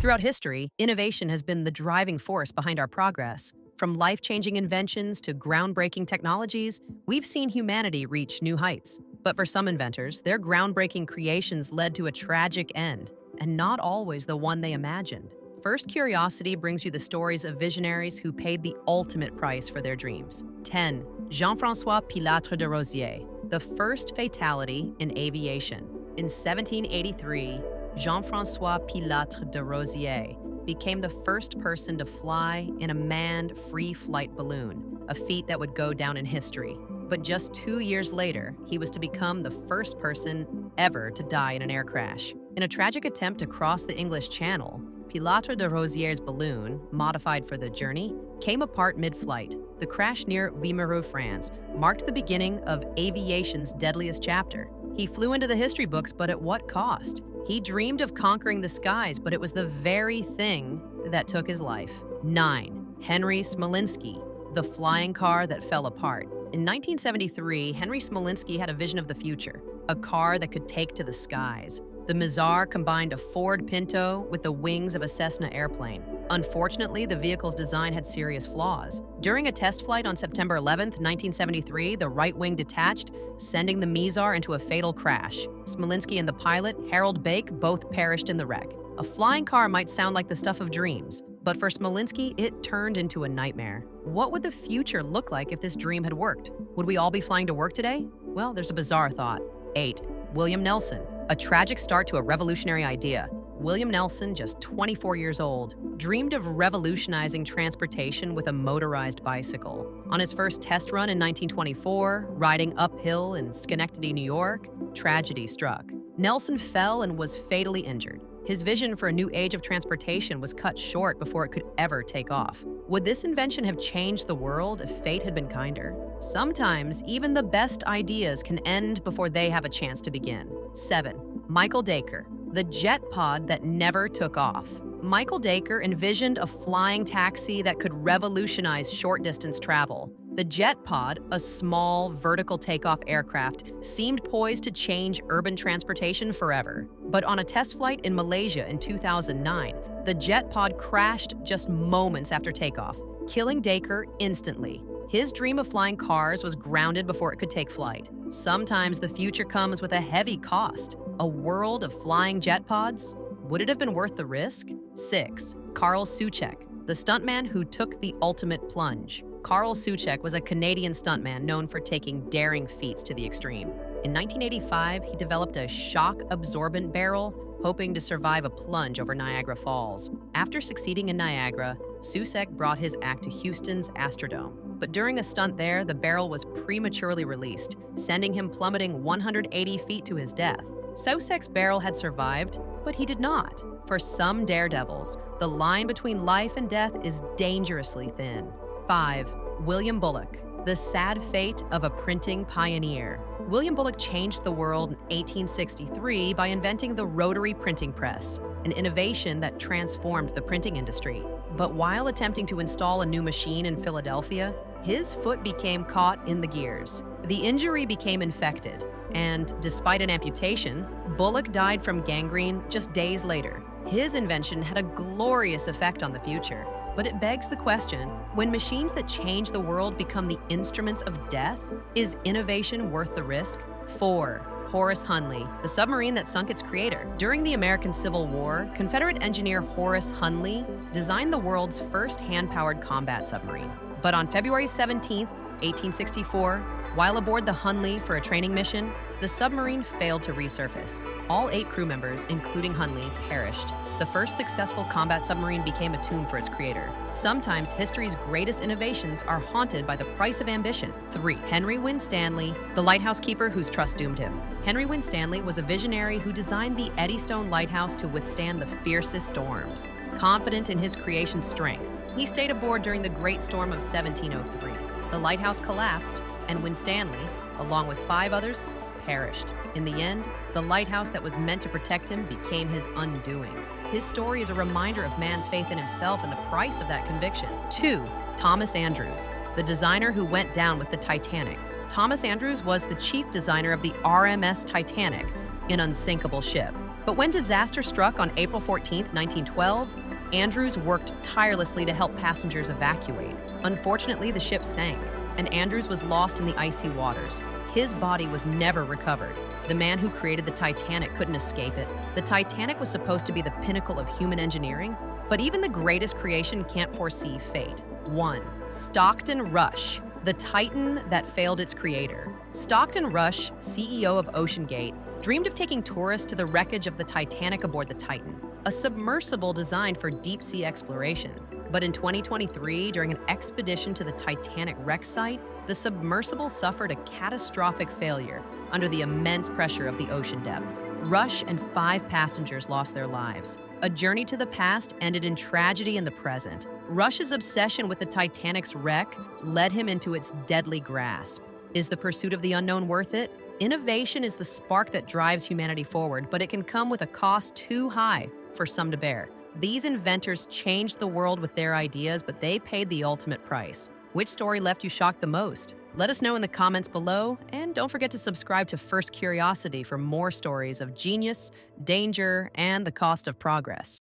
Throughout history, innovation has been the driving force behind our progress. From life-changing inventions to groundbreaking technologies, we've seen humanity reach new heights. But for some inventors, their groundbreaking creations led to a tragic end, and not always the one they imagined. First Curiosity brings you the stories of visionaries who paid the ultimate price for their dreams. 10. Jean-François Pilatre de Rosier, the first fatality in aviation. In 1783, Jean-François Pilatre de Rosier became the first person to fly in a manned free-flight balloon, a feat that would go down in history. But just 2 years later, he was to become the first person ever to die in an air crash. In a tragic attempt to cross the English Channel, Pilatre de Rosier's balloon, modified for the journey, came apart mid-flight. The crash near Wimereux, France, marked the beginning of aviation's deadliest chapter. He flew into the history books, but at what cost? He dreamed of conquering the skies, but it was the very thing that took his life. 9. Henry Smolinski, the flying car that fell apart. In 1973, Henry Smolinski had a vision of the future, a car that could take to the skies. The Mizar combined a Ford Pinto with the wings of a Cessna airplane. Unfortunately, the vehicle's design had serious flaws. During a test flight on September 11, 1973, the right wing detached, sending the Mizar into a fatal crash. Smolinski and the pilot, Harold Bake, both perished in the wreck. A flying car might sound like the stuff of dreams, but for Smolinski, it turned into a nightmare. What would the future look like if this dream had worked? Would we all be flying to work today? Well, there's a bizarre thought. 8. William Nelson, a tragic start to a revolutionary idea. William Nelson, just 24 years old, dreamed of revolutionizing transportation with a motorized bicycle. On his first test run in 1924, riding uphill in Schenectady, New York, tragedy struck. Nelson fell and was fatally injured. His vision for a new age of transportation was cut short before it could ever take off. Would this invention have changed the world if fate had been kinder? Sometimes, even the best ideas can end before they have a chance to begin. 7. Michael Dacre, the jet pod that never took off. Michael Dacre envisioned a flying taxi that could revolutionize short-distance travel. The jet pod, a small, vertical takeoff aircraft, seemed poised to change urban transportation forever. But on a test flight in Malaysia in 2009, the jet pod crashed just moments after takeoff, killing Dacre instantly. His dream of flying cars was grounded before it could take flight. Sometimes the future comes with a heavy cost. A world of flying jet pods? Would it have been worth the risk? 6. Carl Suchek, the stuntman who took the ultimate plunge. Carl Suchek was a Canadian stuntman known for taking daring feats to the extreme. In 1985, he developed a shock-absorbent barrel, hoping to survive a plunge over Niagara Falls. After succeeding in Niagara, Suchek brought his act to Houston's Astrodome. But during a stunt there, the barrel was prematurely released, sending him plummeting 180 feet to his death. Suchek's barrel had survived, but he did not. For some daredevils, the line between life and death is dangerously thin. 5. William Bullock, the sad fate of a printing pioneer. William Bullock changed the world in 1863 by inventing the rotary printing press, an innovation that transformed the printing industry. But while attempting to install a new machine in Philadelphia, his foot became caught in the gears. The injury became infected, and despite an amputation, Bullock died from gangrene just days later. His invention had a glorious effect on the future. But it begs the question, when machines that change the world become the instruments of death, is innovation worth the risk? 4. Horace Hunley, the submarine that sunk its creator. During the American Civil War, Confederate engineer Horace Hunley designed the world's first hand-powered combat submarine. But on February 17, 1864, while aboard the Hunley for a training mission, the submarine failed to resurface. All 8 crew members, including Hunley, perished. The first successful combat submarine became a tomb for its creator. Sometimes history's greatest innovations are haunted by the price of ambition. 3. Henry Winstanley, the lighthouse keeper whose trust doomed him. Henry Winstanley was a visionary who designed the Eddystone Lighthouse to withstand the fiercest storms. Confident in his creation's strength, he stayed aboard during the Great Storm of 1703. The lighthouse collapsed, and Winstanley, along with 5 others, perished. In the end, the lighthouse that was meant to protect him became his undoing. His story is a reminder of man's faith in himself and the price of that conviction. 2. Thomas Andrews, the designer who went down with the Titanic. Thomas Andrews was the chief designer of the RMS Titanic, an unsinkable ship. But when disaster struck on April 14, 1912, Andrews worked tirelessly to help passengers evacuate. Unfortunately, the ship sank, and Andrews was lost in the icy waters. His body was never recovered. The man who created the Titanic couldn't escape it. The Titanic was supposed to be the pinnacle of human engineering, but even the greatest creation can't foresee fate. 1. Stockton Rush, the titan that failed its creator. Stockton Rush, CEO of OceanGate, dreamed of taking tourists to the wreckage of the Titanic aboard the Titan, a submersible designed for deep-sea exploration. But in 2023, during an expedition to the Titanic wreck site, the submersible suffered a catastrophic failure under the immense pressure of the ocean depths. Rush and 5 passengers lost their lives. A journey to the past ended in tragedy in the present. Rush's obsession with the Titanic's wreck led him into its deadly grasp. Is the pursuit of the unknown worth it? Innovation is the spark that drives humanity forward, but it can come with a cost too high for some to bear. These inventors changed the world with their ideas, but they paid the ultimate price. Which story left you shocked the most? Let us know in the comments below, and don't forget to subscribe to First Curiosity for more stories of genius, danger, and the cost of progress.